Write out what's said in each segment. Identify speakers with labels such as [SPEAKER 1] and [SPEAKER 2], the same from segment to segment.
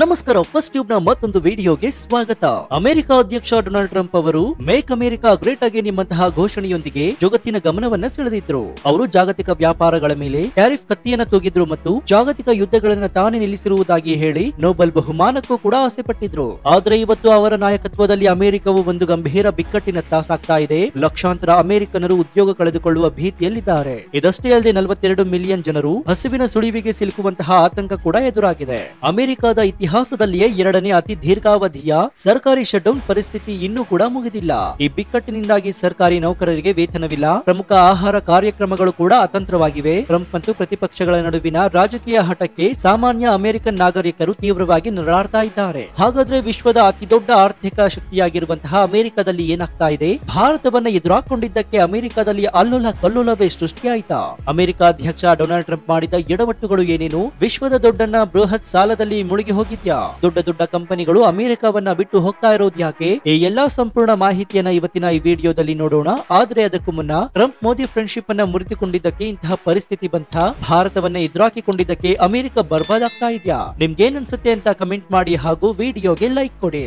[SPEAKER 1] ನಮಸ್ಕಾರ, first tube ನ ಮತ್ತೊಂದು ವಿಡಿಯೋಗೆ ಸ್ವಾಗತ. ಅಮೆರಿಕ ಅಧ್ಯಕ್ಷ ಡೊನಾಲ್ಡ್ ಟ್ರಂಪ್ ಅವರು ಮೇಕ್ ಅಮೆರಿಕಾ ಗ್ರೇಟ್ ಅಗೇನ್ ಎಂಬಂತಹ ಘೋಷಣೆಯೊಂದಿಗೆ ಜಗತ್ತಿನ ಗಮನವನ್ನ ಸೆಳೆದಿದ್ರು. ಅವರು ಜಾಗತಿಕ ವ್ಯಾಪಾರಗಳ ಮೇಲೆ ಟ್ಯಾರಿಫ್ ಕತ್ತಿಯನ್ನ ತೂಗಿದ್ರು ಮತ್ತು ಜಾಗತಿಕ ಯುದ್ಧಗಳನ್ನ ತಾನೇ ನಿಲ್ಲಿಸಿರುವುದಾಗಿ ಹೇಳಿ ನೊಬೆಲ್ ಬಹುಮಾನಕ್ಕೂ ಕೂಡ ಆಸೆ ಪಟ್ಟಿದ್ರು. ಆದ್ರೆ ಇವತ್ತು ಅವರ ನಾಯಕತ್ವದಲ್ಲಿ ಅಮೆರಿಕವು ಒಂದು ಗಂಭೀರ ಬಿಕ್ಕಟ್ಟಿನತ್ತ ಸಾಗ್ತಾ ಇದೆ. ಲಕ್ಷಾಂತರ ಅಮೆರಿಕನರು ಉದ್ಯೋಗ ಕಳೆದುಕೊಳ್ಳುವ ಭೀತಿಯಲ್ಲಿದ್ದಾರೆ. ಇದಷ್ಟೇ ಅಲ್ಲದೆ 42 ಮಿಲಿಯನ್ ಜನರು ಹಸಿವಿನ ಸುಳಿವಿಗೆ ಸಿಲುಕುವಂತಹ ಆತಂಕ ಕೂಡ ಎದುರಾಗಿದೆ. ಅಮೆರಿಕದ ಇತಿಹಾಸದಲ್ಲಿಯೇ ಎರಡನೇ ಅತಿ ದೀರ್ಘಾವಧಿಯ ಸರ್ಕಾರಿ ಶಟ್ಡೌನ್ ಪರಿಸ್ಥಿತಿ ಇನ್ನೂ ಕೂಡ ಮುಗಿದಿಲ್ಲ. ಈ ಬಿಕ್ಕಟ್ಟಿನಿಂದಾಗಿ ಸರ್ಕಾರಿ ನೌಕರರಿಗೆ ವೇತನವಿಲ್ಲ. ಪ್ರಮುಖ ಆಹಾರ ಕಾರ್ಯಕ್ರಮಗಳು ಕೂಡ ಅತಂತ್ರವಾಗಿವೆ. ಟ್ರಂಪ್ ಮತ್ತು ಪ್ರತಿಪಕ್ಷಗಳ ನಡುವಿನ ರಾಜಕೀಯ ಹಠಕ್ಕೆ ಸಾಮಾನ್ಯ ಅಮೆರಿಕನ್ ನಾಗರಿಕರು ತೀವ್ರವಾಗಿ ನರಳಾಡ್ತಾ ಇದ್ದಾರೆ. ಹಾಗಾದ್ರೆ ವಿಶ್ವದ ಅತಿ ದೊಡ್ಡ ಆರ್ಥಿಕ ಶಕ್ತಿಯಾಗಿರುವಂತಹ ಅಮೆರಿಕದಲ್ಲಿ ಏನಾಗ್ತಾ ಇದೆ? ಭಾರತವನ್ನ ಎದುರಾಕೊಂಡಿದ್ದಕ್ಕೆ ಅಮೆರಿಕದಲ್ಲಿ ಅಲ್ಲೋಲ ಕಲ್ಲೋಲವೇ ಸೃಷ್ಟಿಯಾಯ್ತಾ? ಅಮೆರಿಕ ಅಧ್ಯಕ್ಷ ಡೊನಾಲ್ಡ್ ಟ್ರಂಪ್ ಮಾಡಿದ ಎಡವಟ್ಟುಗಳು ಏನೇನು? ವಿಶ್ವದ ದೊಡ್ಡಣ್ಣ ಬೃಹತ್ ಸಾಲದಲ್ಲಿ ಮುಳುಗಿ ಹೋಗಿದ್ಯಾ? ದೊಡ್ಡ ದೊಡ್ಡ ಕಂಪನಿಗಳು ಅಮೆರಿಕವನ್ನ ಬಿಟ್ಟು ಹೋಗ್ತಾ ಇರೋದು ಯಾಕೆ? ಈ ಎಲ್ಲಾ ಸಂಪೂರ್ಣ ಮಾಹಿತಿಯನ್ನ ಇವತ್ತಿನ ಈ ವಿಡಿಯೋದಲ್ಲಿ ನೋಡೋಣ. ಆದ್ರೆ ಅದಕ್ಕೂ ಮುನ್ನ ಟ್ರಂಪ್ ಮೋದಿ ಫ್ರೆಂಡ್ಶಿಪ್ ಅನ್ನ ಮುರಿದುಕೊಂಡಿದ್ದಕ್ಕೆ ಇಂತಹ ಪರಿಸ್ಥಿತಿ ಬಂತ? ಭಾರತವನ್ನ ಎದುರಾಕಿಕೊಂಡಿದ್ದಕ್ಕೆ ಅಮೆರಿಕ ಬರ್ಬಾದಾಗ್ತಾ ಇದೆಯಾ? ನಿಮ್ಗೇನ್ ಅನ್ಸುತ್ತೆ ಅಂತ ಕಮೆಂಟ್ ಮಾಡಿ ಹಾಗೂ ವಿಡಿಯೋಗೆ ಲೈಕ್ ಕೊಡಿ.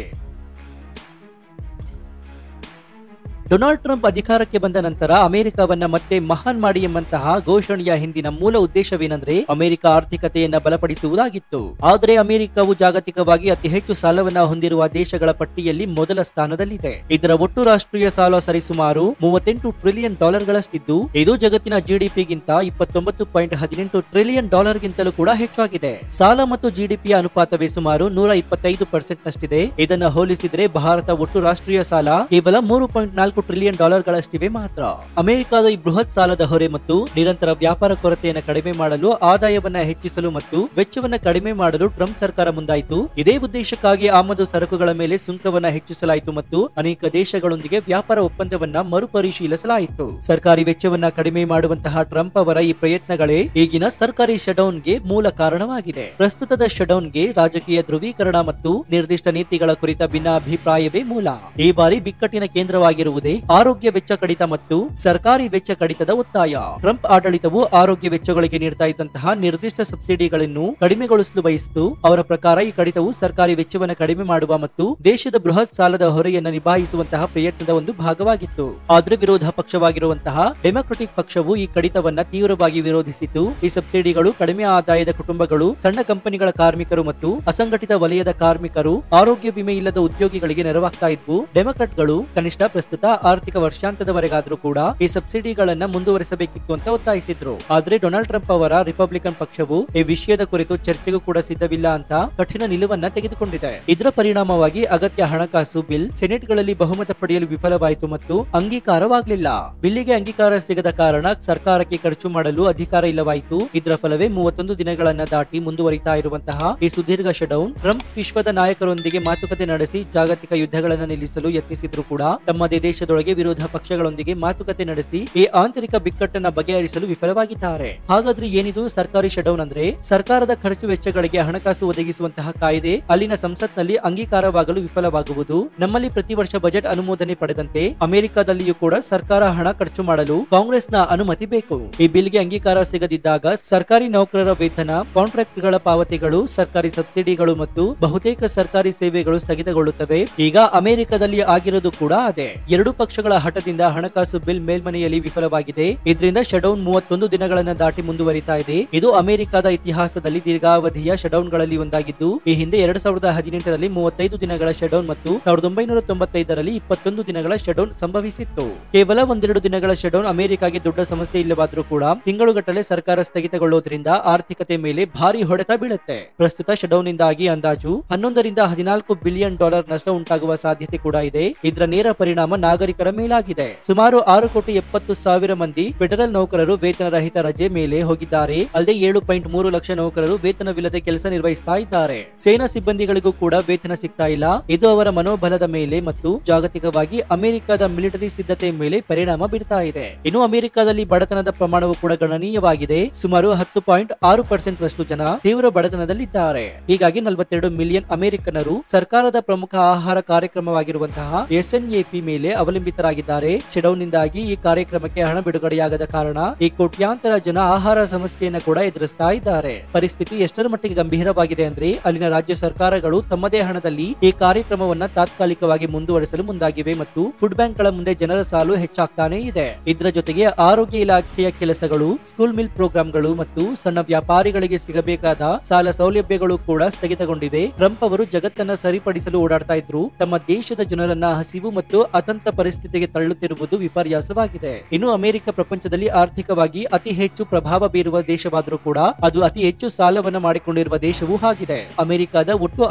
[SPEAKER 1] ಡೊನಾಲ್ಡ್ ಟ್ರಂಪ್ ಅಧಿಕಾರಕ್ಕೆ ಬಂದ ನಂತರ ಅಮೆರಿಕವನ್ನ ಮತ್ತೆ ಮಹಾನ್ ಮಾಡಿ ಎಂಬಂತಹ ಘೋಷಣೆಯ ಹಿಂದಿನ ಮೂಲ ಉದ್ದೇಶವೇನೆಂದ್ರೆ ಅಮೆರಿಕ ಆರ್ಥಿಕತೆಯನ್ನ ಬಲಪಡಿಸುವುದಾಗಿತ್ತು. ಆದರೆ ಅಮೆರಿಕವು ಜಾಗತಿಕವಾಗಿ ಅತಿ ಹೆಚ್ಚು ಸಾಲವನ್ನ ಹೊಂದಿರುವ ದೇಶಗಳ ಪಟ್ಟಿಯಲ್ಲಿ ಮೊದಲ ಸ್ಥಾನದಲ್ಲಿದೆ. ಇದರ ಒಟ್ಟು ರಾಷ್ಟ್ರೀಯ ಸಾಲ ಸರಿಸುಮಾರು $38 ಟ್ರಿಲಿಯನ್ ಗಳಷ್ಟಿದ್ದು, ಇದು ಜಗತ್ತಿನ ಜಿಡಿಪಿಗಿಂತ 29.18 ಟ್ರಿಲಿಯನ್ ಗಿಂತಲೂ ಕೂಡ ಹೆಚ್ಚಾಗಿದೆ. ಸಾಲ ಮತ್ತು ಜಿಡಿಪಿಯ ಅನುಪಾತವೇ ಸುಮಾರು 125% ನಷ್ಟಿದೆ. ಇದನ್ನ ಹೋಲಿಸಿದ್ರೆ ಭಾರತ ಒಟ್ಟು ರಾಷ್ಟ್ರೀಯ ಸಾಲ ಕೇವಲ 3.4 ಟ್ರಿಲಿಯನ್ ಗಳಷ್ಟಿವೆ ಮಾತ್ರ. ಅಮೆರಿಕದ ಈ ಬೃಹತ್ ಸಾಲದ ಹೊರೆ ಮತ್ತು ನಿರಂತರ ವ್ಯಾಪಾರ ಕೊರತೆಯನ್ನು ಕಡಿಮೆ ಮಾಡಲು, ಆದಾಯವನ್ನ ಹೆಚ್ಚಿಸಲು ಮತ್ತು ವೆಚ್ಚವನ್ನ ಕಡಿಮೆ ಮಾಡಲು ಟ್ರಂಪ್ ಸರ್ಕಾರ ಮುಂದಾಯಿತು. ಇದೇ ಉದ್ದೇಶಕ್ಕಾಗಿ ಆಮದು ಸರಕುಗಳ ಮೇಲೆ ಸುಂಕವನ್ನ ಹೆಚ್ಚಿಸಲಾಯಿತು ಮತ್ತು ಅನೇಕ ದೇಶಗಳೊಂದಿಗೆ ವ್ಯಾಪಾರ ಒಪ್ಪಂದವನ್ನ ಮರುಪರಿಶೀಲಿಸಲಾಯಿತು. ಸರ್ಕಾರಿ ವೆಚ್ಚವನ್ನ ಕಡಿಮೆ ಮಾಡುವಂತಹ ಟ್ರಂಪ್ ಅವರ ಈ ಪ್ರಯತ್ನಗಳೇ ಈಗಿನ ಸರ್ಕಾರಿ ಶಟ್ಡೌನ್ಗೆ ಮೂಲ ಕಾರಣವಾಗಿದೆ. ಪ್ರಸ್ತುತದ ಶಟ್ಡೌನ್ಗೆ ರಾಜಕೀಯ ಧ್ರುವೀಕರಣ ಮತ್ತು ನಿರ್ದಿಷ್ಟ ನೀತಿಗಳ ಕುರಿತ ಭಿನ್ನಾಭಿಪ್ರಾಯವೇ ಮೂಲ. ಈ ಬಾರಿ ಬಿಕ್ಕಟ್ಟಿನ ಕೇಂದ್ರವಾಗಿರುವುದು ಆರೋಗ್ಯ ವೆಚ್ಚ ಕಡಿತ ಮತ್ತು ಸರ್ಕಾರಿ ವೆಚ್ಚ ಕಡಿತದ ಒತ್ತಾಯ. ಟ್ರಂಪ್ ಆಡಳಿತವು ಆರೋಗ್ಯ ವೆಚ್ಚಗಳಿಗೆ ನೀಡ್ತಾ ಇದ್ದಂತಹ ನಿರ್ದಿಷ್ಟ ಸಬ್ಸಿಡಿಗಳನ್ನು ಕಡಿಮೆಗೊಳಿಸಲು ಬಯಸಿತು. ಅವರ ಪ್ರಕಾರ ಈ ಕಡಿತವು ಸರ್ಕಾರಿ ವೆಚ್ಚವನ್ನು ಕಡಿಮೆ ಮಾಡುವ ಮತ್ತು ದೇಶದ ಬೃಹತ್ ಸಾಲದ ಹೊರೆಯನ್ನು ನಿಭಾಯಿಸುವಂತಹ ಪ್ರಯತ್ನದ ಒಂದು ಭಾಗವಾಗಿತ್ತು. ಆದ್ರೆ ವಿರೋಧ ಪಕ್ಷವಾಗಿರುವಂತಹ ಡೆಮೊಕ್ರೆಟಿಕ್ ಪಕ್ಷವು ಈ ಕಡಿತವನ್ನ ತೀವ್ರವಾಗಿ ವಿರೋಧಿಸಿತು. ಈ ಸಬ್ಸಿಡಿಗಳು ಕಡಿಮೆ ಆದಾಯದ ಕುಟುಂಬಗಳು, ಸಣ್ಣ ಕಂಪನಿಗಳ ಕಾರ್ಮಿಕರು ಮತ್ತು ಅಸಂಘಟಿತ ವಲಯದ ಕಾರ್ಮಿಕರು, ಆರೋಗ್ಯ ವಿಮೆ ಇಲ್ಲದ ಉದ್ಯೋಗಿಗಳಿಗೆ ನೆರವಾಗ್ತಾ ಇದ್ವು. ಡೆಮೊಕ್ರಾಟ್ಗಳು ಕನಿಷ್ಠ ಪ್ರಸ್ತುತ ಆರ್ಥಿಕ ವರ್ಷಾಂತದವರೆಗಾದ್ರೂ ಕೂಡ ಈ ಸಬ್ಸಿಡಿಗಳನ್ನ ಮುಂದುವರಿಸಬೇಕಿತ್ತು ಅಂತ ಒತ್ತಾಯಿಸಿದ್ರು. ಆದ್ರೆ ಡೊನಾಲ್ಡ್ ಟ್ರಂಪ್ ಅವರ ರಿಪಬ್ಲಿಕನ್ ಪಕ್ಷವು ಈ ವಿಷಯದ ಕುರಿತು ಚರ್ಚೆಗೂ ಕೂಡ ಸಿದ್ಧವಿಲ್ಲ ಅಂತ ಕಠಿಣ ನಿಲುವನ್ನ ತೆಗೆದುಕೊಂಡಿದೆ. ಇದರ ಪರಿಣಾಮವಾಗಿ ಅಗತ್ಯ ಹಣಕಾಸು ಬಿಲ್ ಸೆನೆಟ್ ಗಳಲ್ಲಿ ಬಹುಮತ ಪಡೆಯಲು ವಿಫಲವಾಯಿತು ಮತ್ತು ಅಂಗೀಕಾರವಾಗಲಿಲ್ಲ. ಬಿಲ್ಲಿಗೆ ಅಂಗೀಕಾರ ಸಿಗದ ಕಾರಣ ಸರ್ಕಾರಕ್ಕೆ ಖರ್ಚು ಮಾಡಲು ಅಧಿಕಾರ ಇಲ್ಲವಾಯಿತು. ಇದರ ಫಲವೇ 31 ದಿನಗಳನ್ನ ದಾಟಿ ಮುಂದುವರಿತಾ ಇರುವಂತಹ ಈ ಸುದೀರ್ಘ ಶಟ್ಡೌನ್. ಟ್ರಂಪ್ ವಿಶ್ವದ ನಾಯಕರೊಂದಿಗೆ ಮಾತುಕತೆ ನಡೆಸಿ ಜಾಗತಿಕ ಯುದ್ಧಗಳನ್ನು ನಿಲ್ಲಿಸಲು ಯತ್ನಿಸಿದ್ರು ಕೂಡ ತಮ್ಮದೇ ದೇಶದೊಳಗೆ ವಿರೋಧ ಪಕ್ಷಗಳೊಂದಿಗೆ ಮಾತುಕತೆ ನಡೆಸಿ ಈ ಆಂತರಿಕ ಬಿಕ್ಕಟ್ಟನ್ನ ಬಗೆಹರಿಸಲು ವಿಫಲವಾಗಿದ್ದಾರೆ. ಹಾಗಾದ್ರೆ ಏನಿದು ಸರ್ಕಾರಿ ಶಟ್ಡೌನ್ ಅಂದ್ರೆ? ಸರ್ಕಾರದ ಖರ್ಚು ವೆಚ್ಚಗಳಿಗೆ ಹಣಕಾಸು ಒದಗಿಸುವಂತಹ ಕಾಯ್ದೆ ಅಲ್ಲಿನ ಸಂಸತ್ನಲ್ಲಿ ಅಂಗೀಕಾರವಾಗಲು ವಿಫಲವಾಗುವುದು. ನಮ್ಮಲ್ಲಿ ಪ್ರತಿ ವರ್ಷ ಬಜೆಟ್ ಅನುಮೋದನೆ ಪಡೆದಂತೆ ಅಮೆರಿಕದಲ್ಲಿಯೂ ಕೂಡ ಸರ್ಕಾರ ಹಣ ಖರ್ಚು ಮಾಡಲು ಕಾಂಗ್ರೆಸ್ನ ಅನುಮತಿ ಬೇಕು. ಈ ಬಿಲ್ಗೆ ಅಂಗೀಕಾರ ಸಿಗದಿದ್ದಾಗ ಸರ್ಕಾರಿ ನೌಕರರ ವೇತನ, ಕಾಂಟ್ರಾಕ್ಟ್ ಗಳ ಪಾವತಿಗಳು, ಸರ್ಕಾರಿ ಸಬ್ಸಿಡಿಗಳು ಮತ್ತು ಬಹುತೇಕ ಸರ್ಕಾರಿ ಸೇವೆಗಳು ಸ್ಥಗಿತಗೊಳ್ಳುತ್ತವೆ. ಈಗ ಅಮೆರಿಕದಲ್ಲಿ ಆಗಿರೋದು ಕೂಡ ಅದೇ. ಎರಡು ಪಕ್ಷಗಳ ಹಠದಿಂದ ಹಣಕಾಸು ಬಿಲ್ ಮೇಲ್ಮನೆಯಲ್ಲಿ ವಿಫಲವಾಗಿದೆ. ಇದರಿಂದ ಶಟ್ಡೌನ್ 31 ದಿನಗಳನ್ನ ದಾಟಿ ಮುಂದುವರಿತಾ ಇದೆ. ಇದು ಅಮೆರಿಕದ ಇತಿಹಾಸದಲ್ಲಿ ದೀರ್ಘಾವಧಿಯ ಶಟ್ಡೌನ್ ಗಳಲ್ಲಿ ಒಂದಾಗಿದ್ದು, ಈ ಹಿಂದೆ 2018ರಲ್ಲಿ 35 ದಿನಗಳ ಶಟ್ಡೌನ್ ಮತ್ತು 1995ರಲ್ಲಿ 21 ದಿನಗಳ ಶಟ್ಡೌನ್ ಸಂಭವಿಸಿತ್ತು. ಕೇವಲ ಒಂದೆರಡು ದಿನಗಳ ಶಟ್ಡೌನ್ ಅಮೆರಿಕಾಗೆ ದೊಡ್ಡ ಸಮಸ್ಯೆ ಇಲ್ಲವಾದ್ರೂ ಕೂಡ ತಿಂಗಳುಗಟ್ಟಲೆ ಸರ್ಕಾರ ಸ್ಥಗಿತಗೊಳ್ಳೋದ್ರಿಂದ ಆರ್ಥಿಕತೆ ಮೇಲೆ ಭಾರಿ ಹೊಡೆತ ಬೀಳುತ್ತೆ. ಪ್ರಸ್ತುತ ಶಟ್ಡೌನ್ ನಿಂದಾಗಿ ಅಂದಾಜು $11 ರಿಂದ $14 ಬಿಲಿಯನ್ ನಷ್ಟ ಉಂಟಾಗುವ ಸಾಧ್ಯತೆ ಕೂಡ ಇದೆ. ಇದರ ನೇರ ಪರಿಣಾಮ ನಾಗರಿಕರ ಮೇಲಾಗಿದೆ. ಸುಮಾರು 6,70,00,000 ಮಂದಿ ಫೆಡರಲ್ ನೌಕರರು ವೇತನ ರಹಿತ ರಜೆ ಮೇಲೆ ಹೋಗಿದ್ದಾರೆ. ಅಲ್ಲದೆ 7.3 ಲಕ್ಷ ನೌಕರರು ವೇತನವಿಲ್ಲದೆ ಕೆಲಸ ನಿರ್ವಹಿಸ್ತಾ ಇದ್ದಾರೆ. ಸೇನಾ ಸಿಬ್ಬಂದಿಗಳಿಗೂ ಕೂಡ ವೇತನ ಸಿಗ್ತಾ ಇಲ್ಲ. ಇದು ಅವರ ಮನೋಬಲದ ಮೇಲೆ ಮತ್ತು ಜಾಗತಿಕವಾಗಿ ಅಮೆರಿಕದ ಮಿಲಿಟರಿ ಸಿದ್ಧತೆ ಮೇಲೆ ಪರಿಣಾಮ ಬೀರ್ತಾ ಇದೆ. ಇನ್ನು ಅಮೆರಿಕದಲ್ಲಿ ಬಡತನದ ಪ್ರಮಾಣವು ಕೂಡ ಗಣನೀಯವಾಗಿದೆ. ಸುಮಾರು 10.6% ರಷ್ಟು ಜನ ತೀವ್ರ ಬಡತನದಲ್ಲಿದ್ದಾರೆ. ಹೀಗಾಗಿ 42 ಮಿಲಿಯನ್ ಅಮೆರಿಕನರು ಸರ್ಕಾರದ ಪ್ರಮುಖ ಆಹಾರ ಕಾರ್ಯಕ್ರಮವಾಗಿರುವಂತಹ SNAP ಮೇಲೆ ಅವಲಂಬಿತ ಅವಲಂಬಿತರಾಗಿದ್ದಾರೆ. ಶಟ್ಡೌನ್ ನಿಂದಾಗಿ ಈ ಕಾರ್ಯಕ್ರಮಕ್ಕೆ ಹಣ ಬಿಡುಗಡೆಯಾಗದ ಕಾರಣ ಈ ಕೋಟ್ಯಾಂತರ ಜನ ಆಹಾರ ಸಮಸ್ಯೆಯನ್ನ ಕೂಡ ಎದುರಿಸ್ತಾ ಇದ್ದಾರೆ. ಪರಿಸ್ಥಿತಿ ಎಷ್ಟರ ಮಟ್ಟಿಗೆ ಗಂಭೀರವಾಗಿದೆ ಅಂದ್ರೆ ಅಲ್ಲಿನ ರಾಜ್ಯ ಸರ್ಕಾರಗಳು ತಮ್ಮದೇ ಹಣದಲ್ಲಿ ಈ ಕಾರ್ಯಕ್ರಮವನ್ನ ತಾತ್ಕಾಲಿಕವಾಗಿ ಮುಂದುವರಿಸಲು ಮುಂದಾಗಿವೆ ಮತ್ತು ಫುಡ್ ಬ್ಯಾಂಕ್ ಗಳ ಮುಂದೆ ಜನರ ಸಾಲು ಹೆಚ್ಚಾಗ್ತಾನೆ ಇದೆ. ಇದರ ಜೊತೆಗೆ ಆರೋಗ್ಯ ಇಲಾಖೆಯ ಕೆಲಸಗಳು, ಸ್ಕೂಲ್ ಮಿಲ್ ಪ್ರೋಗ್ರಾಂಗಳು ಮತ್ತು ಸಣ್ಣ ವ್ಯಾಪಾರಿಗಳಿಗೆ ಸಿಗಬೇಕಾದ ಸಾಲ ಸೌಲಭ್ಯಗಳು ಕೂಡ ಸ್ಥಗಿತಗೊಂಡಿವೆ. ಟ್ರಂಪ್ ಅವರು ಜಗತ್ತನ್ನ ಸರಿಪಡಿಸಲು ಓಡಾಡ್ತಾ ಇದ್ರು. ತಮ್ಮ ದೇಶದ ಜನರನ್ನ ಹಸಿವು ಮತ್ತು ಅತಂತ್ರ ಪರಿಸ್ಥಿತಿಗೆ ತಳ್ಳುತ್ತಿರುವುದು ವಿಪರ್ಯಾಸವಾಗಿದೆ. ಇನ್ನು ಅಮೆರಿಕ ಪ್ರಪಂಚದಲ್ಲಿ ಆರ್ಥಿಕವಾಗಿ ಅತಿ ಹೆಚ್ಚು ಪ್ರಭಾವ ಬೀರುವ ದೇಶವಾದರೂ ಕೂಡ ಅದು ಅತಿ ಹೆಚ್ಚು ಸಾಲವನ್ನ ಮಾಡಿಕೊಂಡಿರುವ ದೇಶವೂ ಆಗಿದೆ. ಅಮೆರಿಕದ ಒಟ್ಟು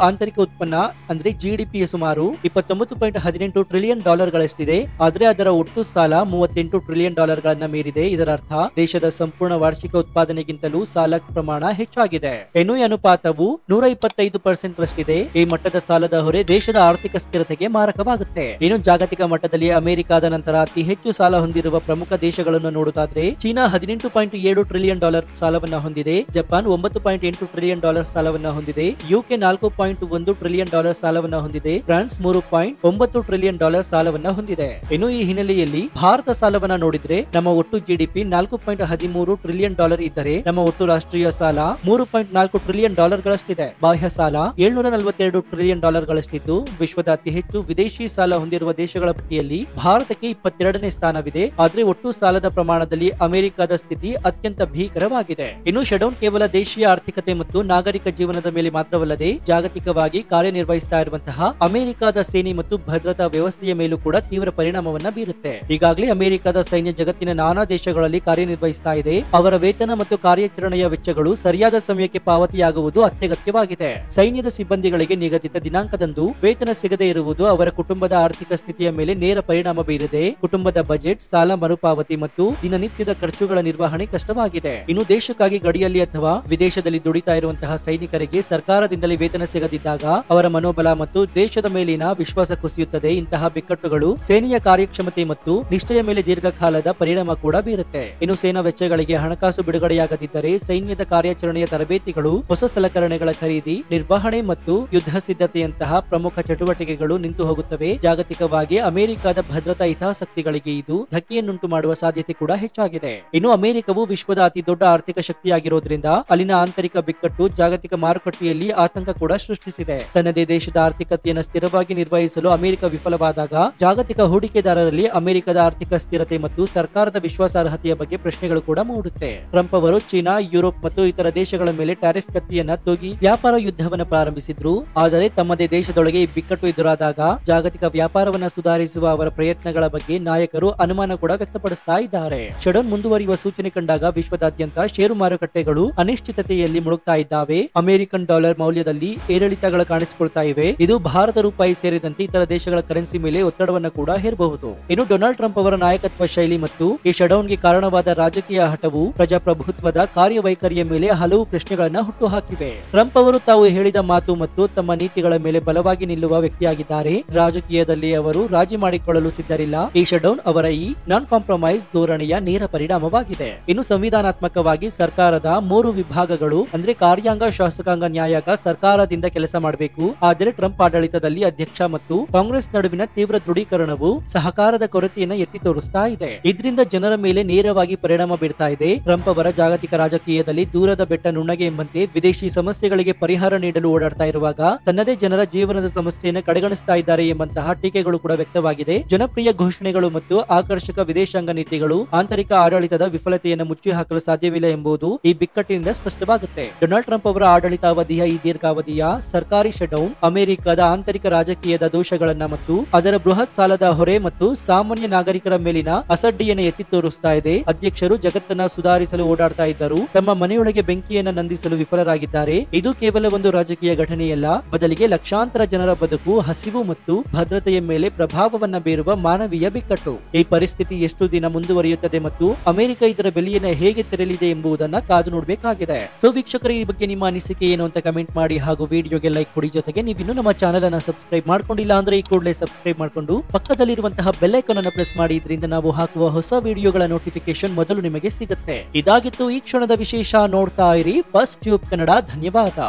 [SPEAKER 1] ಆಂತರಿಕ ಉತ್ಪನ್ನ ಅಂದ್ರೆ ಜಿಡಿಪಿ ಸುಮಾರು $29.18 ಟ್ರಿಲಿಯನ್ ಗಳಷ್ಟಿದೆ. ಆದ್ರೆ ಅದರ ಒಟ್ಟು ಸಾಲ $38 ಟ್ರಿಲಿಯನ್ ಗಳನ್ನ ಮೀರಿದೆ. ಇದರ ಅರ್ಥ ದೇಶದ ಸಂಪೂರ್ಣ ವಾರ್ಷಿಕ ಉತ್ಪಾದನೆಗಿಂತಲೂ ಸಾಲ ಪ್ರಮಾಣ ಹೆಚ್ಚಾಗಿದೆ. ಇನ್ನು ಈ ಅನುಪಾತವು 125% ರಷ್ಟಿದೆ. ಈ ಮಟ್ಟದ ಸಾಲದ ಹೊರೆ ದೇಶದ ಆರ್ಥಿಕ ಸ್ಥಿರತೆಗೆ ಮಾರಕವಾಗುತ್ತೆ. ಇನ್ನು ಜಾಗತಿಕ ಮಟ್ಟದಲ್ಲಿ ಅಮೆರಿಕದ ನಂತರ ಅತಿ ಹೆಚ್ಚು ಸಾಲ ಹೊಂದಿರುವ ಪ್ರಮುಖ ದೇಶಗಳನ್ನು ನೋಡುವುದಾದ್ರೆ ಚೀನಾ $18.7 ಟ್ರಿಲಿಯನ್ ಸಾಲವನ್ನ ಹೊಂದಿದೆ. ಜಪಾನ್ $9.8 ಟ್ರಿಲಿಯನ್ ಸಾಲವನ್ನ ಹೊಂದಿದೆ. ಯುಕೆ $4.1 ಟ್ರಿಲಿಯನ್ ಸಾಲವನ್ನ ಹೊಂದಿದೆ. ಫ್ರಾನ್ಸ್ $3.9 ಟ್ರಿಲಿಯನ್ ಸಾಲವನ್ನ ಹೊಂದಿದೆ. ಇನ್ನು ಈ ಹಿನ್ನೆಲೆಯಲ್ಲಿ ಭಾರತ ಸಾಲವನ್ನ ನೋಡಿದ್ರೆ ನಮ್ಮ ಒಟ್ಟು ಜಿಡಿಪಿ $4.13 ಟ್ರಿಲಿಯನ್ ಇದ್ದರೆ ನಮ್ಮ ಒಟ್ಟು ರಾಷ್ಟ್ರೀಯ ಸಾಲ $3.4 ಟ್ರಿಲಿಯನ್ ಗಳಷ್ಟಿದೆ. ಬಾಹ್ಯ ಸಾಲ $742 ಟ್ರಿಲಿಯನ್ ಗಳಷ್ಟಿದ್ದು ವಿಶ್ವದ ಅತಿ ಹೆಚ್ಚು ವಿದೇಶಿ ಸಾಲ ಹೊಂದಿರುವ ದೇಶಗಳ ಪಟ್ಟಿಯಲ್ಲಿ ಭಾರತಕ್ಕೆ 22ನೇ ಸ್ಥಾನವಿದೆ. ಆದ್ರೆ ಒಟ್ಟು ಸಾಲದ ಪ್ರಮಾಣದಲ್ಲಿ ಅಮೆರಿಕದ ಸ್ಥಿತಿ ಅತ್ಯಂತ ಭೀಕರವಾಗಿದೆ. ಇನ್ನು ಶಟ್ಡೌನ್ ಕೇವಲ ದೇಶೀಯ ಆರ್ಥಿಕತೆ ಮತ್ತು ನಾಗರಿಕ ಜೀವನದ ಮೇಲೆ ಮಾತ್ರವಲ್ಲದೆ ಜಾಗತಿಕವಾಗಿ ಕಾರ್ಯನಿರ್ವಹಿಸ್ತಾ ಇರುವಂತಹ ಅಮೆರಿಕದ ಸೇನೆ ಮತ್ತು ಭದ್ರತಾ ವ್ಯವಸ್ಥೆಯ ಮೇಲೂ ಕೂಡ ತೀವ್ರ ಪರಿಣಾಮವನ್ನ ಬೀರುತ್ತೆ. ಈಗಾಗಲೇ ಅಮೆರಿಕದ ಸೈನ್ಯ ಜಗತ್ತಿನ ನಾನಾ ದೇಶಗಳಲ್ಲಿ ಕಾರ್ಯನಿರ್ವಹಿಸ್ತಾ ಇದೆ. ಅವರ ವೇತನ ಮತ್ತು ಕಾರ್ಯಾಚರಣೆಯ ವೆಚ್ಚಗಳು ಸರಿಯಾದ ಸಮಯಕ್ಕೆ ಪಾವತಿಯಾಗುವುದು ಅತ್ಯಗತ್ಯವಾಗಿದೆ. ಸೈನ್ಯದ ಸಿಬ್ಬಂದಿಗಳಿಗೆ ನಿಗದಿತ ದಿನಾಂಕದಂದು ವೇತನ ಸಿಗದೇ ಇರುವುದು ಅವರ ಕುಟುಂಬದ ಆರ್ಥಿಕ ಸ್ಥಿತಿಯ ಮೇಲೆ ನೇರ ಪರಿಣಾಮ ಬೀರಿದೆ. ಕುಟುಂಬದ ಬಜೆಟ್, ಸಾಲ ಮರುಪಾವತಿ ಮತ್ತು ದಿನನಿತ್ಯದ ಖರ್ಚುಗಳ ನಿರ್ವಹಣೆ ಕಷ್ಟವಾಗಿದೆ. ಇನ್ನು ದೇಶಕ್ಕಾಗಿ ಗಡಿಯಲ್ಲಿ ಅಥವಾ ವಿದೇಶದಲ್ಲಿ ದುಡಿತಾ ಇರುವಂತಹ ಸೈನಿಕರಿಗೆ ಸರ್ಕಾರದಿಂದಲೇ ವೇತನ ಸಿಗದಿದ್ದಾಗ ಅವರ ಮನೋಬಲ ಮತ್ತು ದೇಶದ ಮೇಲಿನ ವಿಶ್ವಾಸ ಕುಸಿಯುತ್ತದೆ. ಇಂತಹ ಬಿಕ್ಕಟ್ಟುಗಳು ಸೇನೆಯ ಕಾರ್ಯಕ್ಷಮತೆ ಮತ್ತು ನಿಷ್ಠೆಯ ಮೇಲೆ ದೀರ್ಘಕಾಲದ ಪರಿಣಾಮ ಕೂಡ ಬೀರುತ್ತೆ. ಇನ್ನು ಸೇನಾ ವೆಚ್ಚಗಳಿಗೆ ಹಣಕಾಸು ಬಿಡುಗಡೆಯಾಗದಿದ್ದರೆ ಸೈನ್ಯದ ಕಾರ್ಯಾಚರಣೆಯ ತರಬೇತಿಗಳು, ಹೊಸ ಸಲಕರಣೆಗಳ ಖರೀದಿ, ನಿರ್ವಹಣೆ ಮತ್ತು ಯುದ್ಧ ಸಿದ್ಧತೆಯಂತಹ ಪ್ರಮುಖ ಚಟುವಟಿಕೆಗಳು ನಿಂತು ಹೋಗುತ್ತವೆ. ಜಾಗತಿಕವಾಗಿ ಅಮೆರಿಕದ ಭದ್ರತಾ ಹಿತಾಸಕ್ತಿಗಳಿಗೆ ಇದು ಧಕ್ಕೆಯನ್ನುಂಟು ಮಾಡುವ ಸಾಧ್ಯತೆ ಕೂಡ ಹೆಚ್ಚಾಗಿದೆ. ಇನ್ನು ಅಮೆರಿಕವು ವಿಶ್ವದ ಅತಿ ದೊಡ್ಡ ಆರ್ಥಿಕ ಶಕ್ತಿಯಾಗಿರೋದ್ರಿಂದ ಅಲ್ಲಿನ ಆಂತರಿಕ ಬಿಕ್ಕಟ್ಟು ಜಾಗತಿಕ ಮಾರುಕಟ್ಟೆಯಲ್ಲಿ ಆತಂಕ ಕೂಡ ಸೃಷ್ಟಿಸಿದೆ. ತನ್ನದೇ ದೇಶದ ಆರ್ಥಿಕತೆಯನ್ನು ಸ್ಥಿರವಾಗಿ ನಿರ್ವಹಿಸಲು ಅಮೆರಿಕ ವಿಫಲವಾದಾಗ ಜಾಗತಿಕ ಹೂಡಿಕೆದಾರರಲ್ಲಿ ಅಮೆರಿಕದ ಆರ್ಥಿಕ ಸ್ಥಿರತೆ ಮತ್ತು ಸರ್ಕಾರದ ವಿಶ್ವಾಸಾರ್ಹತೆಯ ಬಗ್ಗೆ ಪ್ರಶ್ನೆಗಳು ಕೂಡ ಮೂಡುತ್ತೆ. ಟ್ರಂಪ್ ಅವರು ಚೀನಾ, ಯುರೋಪ್ ಮತ್ತು ಇತರ ದೇಶಗಳ ಮೇಲೆ ಟ್ಯಾರಿಫ್ ಕತ್ತಿಯನ್ನ ತೂಗಿ ವ್ಯಾಪಾರ ಯುದ್ಧವನ್ನು ಪ್ರಾರಂಭಿಸಿದ್ರು. ಆದರೆ ತಮ್ಮದೇ ದೇಶದೊಳಗೆ ಈ ಬಿಕ್ಕಟ್ಟು ಎದುರಾದಾಗ ಜಾಗತಿಕ ವ್ಯಾಪಾರವನ್ನ ಸುಧಾರಿಸುವ ಅವರ ಪ್ರಯತ್ನಗಳ ಬಗ್ಗೆ ನಾಯಕರು ಅನುಮಾನ ಕೂಡ ವ್ಯಕ್ತಪಡಿಸ್ತಾ ಇದ್ದಾರೆ. ಶಟ್ಡೌನ್ ಮುಂದುವರಿಯುವ ಸೂಚನೆ ಕಂಡಾಗ ವಿಶ್ವದಾದ್ಯಂತ ಷೇರು ಮಾರುಕಟ್ಟೆಗಳು ಅನಿಶ್ಚಿತತೆಯಲ್ಲಿ ಮುಳುಗ್ತಾ ಇದ್ದಾವೆ. ಅಮೆರಿಕನ್ ಡಾಲರ್ ಮೌಲ್ಯದಲ್ಲಿ ಏರಿಳಿತಗಳು ಕಾಣಿಸಿಕೊಳ್ತಾ ಇವೆ. ಇದು ಭಾರತ ರೂಪಾಯಿ ಸೇರಿದಂತೆ ಇತರ ದೇಶಗಳ ಕರೆನ್ಸಿ ಮೇಲೆ ಒತ್ತಡವನ್ನು ಕೂಡ ಹೇರಬಹುದು. ಇನ್ನು ಡೊನಾಲ್ಡ್ ಟ್ರಂಪ್ ಅವರ ನಾಯಕತ್ವ ಶೈಲಿ ಮತ್ತು ಈ ಶಟ್ಡೌನ್ಗೆ ಕಾರಣವಾದ ರಾಜಕೀಯ ಹಠವು ಪ್ರಜಾಪ್ರಭುತ್ವದ ಕಾರ್ಯವೈಖರಿಯ ಮೇಲೆ ಹಲವು ಪ್ರಶ್ನೆಗಳನ್ನ ಹುಟ್ಟುಹಾಕಿವೆ. ಟ್ರಂಪ್ ಅವರು ತಾವು ಹೇಳಿದ ಮಾತು ಮತ್ತು ತಮ್ಮ ನೀತಿಗಳ ಮೇಲೆ ಬಲವಾಗಿ ನಿಲ್ಲುವ ವ್ಯಕ್ತಿಯಾಗಿದ್ದಾರೆ. ರಾಜಕೀಯದಲ್ಲಿ ಅವರು ರಾಜಿ ಮಾಡಿಕೊಳ್ಳಲು ಸಿದ್ಧರಿಲ್ಲ. ಈ ಶಟ್ಡೌನ್ ಅವರ ಈ ನಾನ್ ಕಾಂಪ್ರಮೈಸ್ ಧೋರಣೆಯ ನೇರ ಪರಿಣಾಮವಾಗಿದೆ. ಇನ್ನು ಸಂವಿಧಾನಾತ್ಮಕವಾಗಿ ಸರ್ಕಾರದ 3 ವಿಭಾಗಗಳು ಅಂದ್ರೆ ಕಾರ್ಯಾಂಗ, ಶಾಸಕಾಂಗ, ನ್ಯಾಯಾಂಗ ಸರ್ಕಾರದಿಂದ ಕೆಲಸ ಮಾಡಬೇಕು. ಆದರೆ ಟ್ರಂಪ್ ಆಡಳಿತದಲ್ಲಿ ಅಧ್ಯಕ್ಷ ಮತ್ತು ಕಾಂಗ್ರೆಸ್ ನಡುವಿನ ತೀವ್ರ ದೃಢೀಕರಣವು ಸಹಕಾರದ ಕೊರತೆಯನ್ನು ಎತ್ತಿ ತೋರಿಸ್ತಾ ಇದೆ. ಇದರಿಂದ ಜನರ ಮೇಲೆ ನೇರವಾಗಿ ಪರಿಣಾಮ ಬೀರ್ತಾ ಇದೆ. ಟ್ರಂಪ್ ಅವರ ಜಾಗತಿಕ ರಾಜಕೀಯದಲ್ಲಿ ದೂರದ ಬೆಟ್ಟ ನುಣ್ಣಗೆ ಎಂಬಂತೆ ವಿದೇಶಿ ಸಮಸ್ಯೆಗಳಿಗೆ ಪರಿಹಾರ ನೀಡಲು ಓಡಾಡ್ತಾ ಇರುವಾಗ ತನ್ನದೇ ಜನರ ಜೀವನದ ಸಮಸ್ಯೆಯನ್ನು ಕಡೆಗಣಿಸ್ತಾ ಇದ್ದಾರೆ ಎಂಬಂತಹ ಟೀಕೆಗಳು ಕೂಡ ವ್ಯಕ್ತವಾಗಿದೆ. ಜನಪ್ರಿಯ ಘೋಷಣೆಗಳು ಮತ್ತು ಆಕರ್ಷಕ ವಿದೇಶಾಂಗ ನೀತಿಗಳು ಆಂತರಿಕ ಆಡಳಿತದ ವಿಫಲತೆಯನ್ನು ಮುಚ್ಚಿ ಹಾಕಲು ಸಾಧ್ಯವಿಲ್ಲ ಎಂಬುದು ಈ ಬಿಕ್ಕಟ್ಟಿನಿಂದ ಸ್ಪಷ್ಟವಾಗುತ್ತೆ. ಡೊನಾಲ್ಡ್ ಟ್ರಂಪ್ ಅವರ ಆಡಳಿತಾವಧಿಯ ಈ ದೀರ್ಘಾವಧಿಯ ಸರ್ಕಾರಿ ಶಟ್ಡೌನ್ ಅಮೆರಿಕದ ಆಂತರಿಕ ರಾಜಕೀಯದ ದೋಷಗಳನ್ನ ಮತ್ತು ಅದರ ಬೃಹತ್ ಸಾಲದ ಹೊರೆ ಮತ್ತು ಸಾಮಾನ್ಯ ನಾಗರಿಕರ ಮೇಲಿನ ಅಸಡ್ಡಿಯನ್ನು ಎತ್ತಿ ತೋರಿಸ್ತಾ ಇದೆ. ಅಧ್ಯಕ್ಷರು ಜಗತ್ತನ್ನ ಸುಧಾರಿಸಲು ಓಡಾಡ್ತಾ ಇದ್ದರು, ತಮ್ಮ ಮನೆಯೊಳಗೆ ಬೆಂಕಿಯನ್ನು ನಂದಿಸಲು ವಿಫಲರಾಗಿದ್ದಾರೆ. ಇದು ಕೇವಲ ಒಂದು ರಾಜಕೀಯ ಘಟನೆಯಲ್ಲ, ಬದಲಿಗೆ ಲಕ್ಷಾಂತರ ಜನರ ಬದುಕು, ಹಸಿವು ಮತ್ತು ಭದ್ರತೆಯ ಮೇಲೆ ಪ್ರಭಾವವನ್ನ ಬೀರುವ ಮಾನವೀಯ ಬಿಕ್ಕಟ್ಟು. ಈ ಪರಿಸ್ಥಿತಿ ಎಷ್ಟು ದಿನ ಮುಂದುವರಿಯುತ್ತದೆ ಮತ್ತು ಅಮೆರಿಕ ಇದರ ಬೆಲೆಯನ್ನು ಹೇಗೆ ತೆರಲಿದೆ ಎಂಬುದನ್ನ ಕಾದು ನೋಡಬೇಕಾಗಿದೆ. ಸೊ ವೀಕ್ಷಕರೇ, ಈ ಬಗ್ಗೆ ನಿಮ್ಮ ಅನಿಸಿಕೆ ಏನು ಅಂತ ಕಮೆಂಟ್ ಮಾಡಿ ಹಾಗೂ ವಿಡಿಯೋಗೆ ಲೈಕ್ ಕೊಡಿ. ಜೊತೆಗೆ ನೀವಿನ್ನು ನಮ್ಮ ಚಾನೆಲ್ ಅನ್ನ ಸಬ್ಸ್ಕ್ರೈಬ್ ಮಾಡ್ಕೊಂಡಿಲ್ಲ ಅಂದ್ರೆ ಈ ಕೂಡಲೇ ಸಬ್ಸ್ಕ್ರೈಬ್ ಮಾಡ್ಕೊಂಡು ಪಕ್ಕದಲ್ಲಿರುವಂತಹ ಬೆಲ್ ಐಕಾನ್ ಅನ್ನು ಪ್ರೆಸ್ ಮಾಡಿ. ಇದರಿಂದ ನಾವು ಹಾಕುವ ಹೊಸ ವಿಡಿಯೋಗಳ ನೋಟಿಫಿಕೇಶನ್ ಮೊದಲು ನಿಮಗೆ ಸಿಗುತ್ತೆ. ಇದಾಗಿತ್ತು ಈ ಕ್ಷಣದ ವಿಶೇಷ. ನೋಡ್ತಾ ಇರಿ ಫಸ್ಟ್ ಟ್ಯೂಬ್ ಕನ್ನಡ. ಧನ್ಯವಾದ.